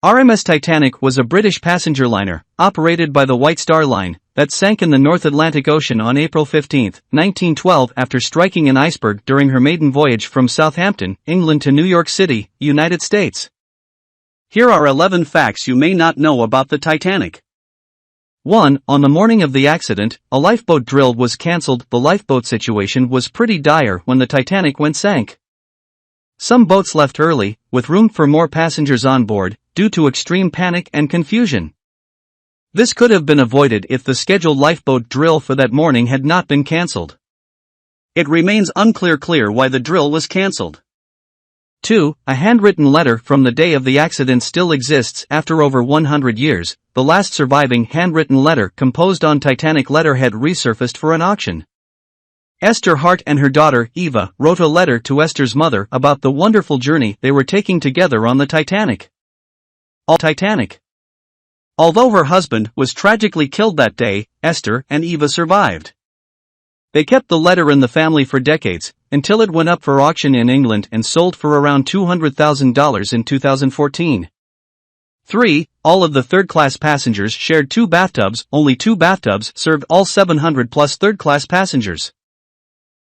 RMS Titanic was a British passenger liner, operated by the White Star Line, that sank in the North Atlantic Ocean on April 15, 1912 after striking an iceberg during her maiden voyage from Southampton, England to New York City, United States. Here are 11 facts you may not know about the Titanic. 1. On the morning of the accident, a lifeboat drill was cancelled. The lifeboat situation was pretty dire when the Titanic went sank. Some boats left early, with room for more passengers on board, due to extreme panic and confusion. This could have been avoided if the scheduled lifeboat drill for that morning had not been cancelled. It remains unclear why the drill was cancelled. 2. A handwritten letter from the day of the accident still exists after over 100 years. The last surviving handwritten letter composed on Titanic letterhead resurfaced for an auction. Esther Hart and her daughter, Eva, wrote a letter to Esther's mother about the wonderful journey they were taking together on the Titanic. Although her husband was tragically killed that day, Esther and Eva survived. They kept the letter in the family for decades, until it went up for auction in England and sold for around $200,000 in 2014. 3. All of the third-class passengers shared 2 bathtubs. Only 2 bathtubs served all 700-plus third-class passengers.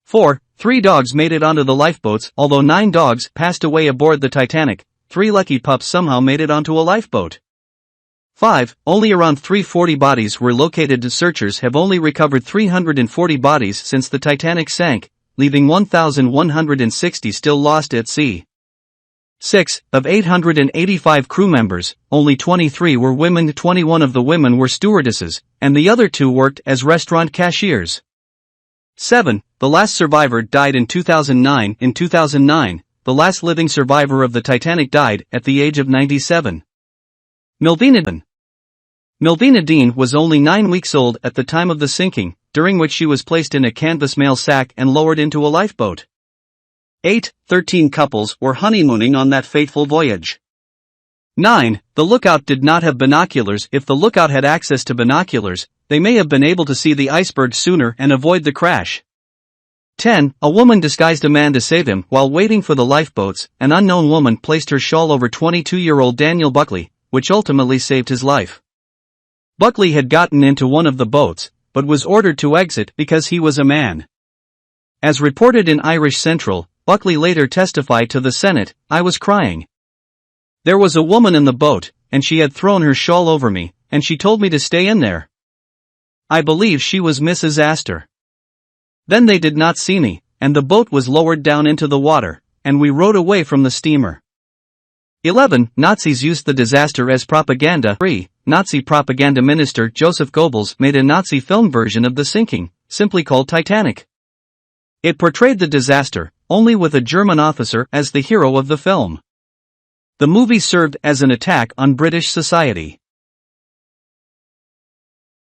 4. 3 dogs made it onto the lifeboats. Although 9 dogs passed away aboard the Titanic, 3 lucky pups somehow made it onto a lifeboat. 5. Only around 340 bodies were located. Searchers have only recovered 340 bodies since the Titanic sank, leaving 1,160 still lost at sea. 6. Of 885 crew members, only 23 were women. 21 of the women were stewardesses, and the other 2 worked as restaurant cashiers. 7. The last survivor died in 2009. In 2009, the last living survivor of the Titanic died at the age of 97. Melvina Dean was only 9 weeks old at the time of the sinking, during which she was placed in a canvas mail sack and lowered into a lifeboat. 8. 13 couples were honeymooning on that fateful voyage. 9. The lookout did not have binoculars. If the lookout had access to binoculars, they may have been able to see the iceberg sooner and avoid the crash. 10. A woman disguised a man to save him. While waiting for the lifeboats, an unknown woman placed her shawl over 22-year-old Daniel Buckley, which ultimately saved his life. Buckley had gotten into one of the boats, but was ordered to exit because he was a man. As reported in Irish Central, Buckley later testified to the Senate, "I was crying. There was a woman in the boat, and she had thrown her shawl over me, and she told me to stay in there. I believe she was Mrs. Astor. Then they did not see me, and the boat was lowered down into the water, and we rowed away from the steamer." 11. Nazis used the disaster as propaganda. 3. Nazi propaganda minister Joseph Goebbels made a Nazi film version of the sinking, simply called Titanic. It portrayed the disaster, only with a German officer as the hero of the film. The movie served as an attack on British society.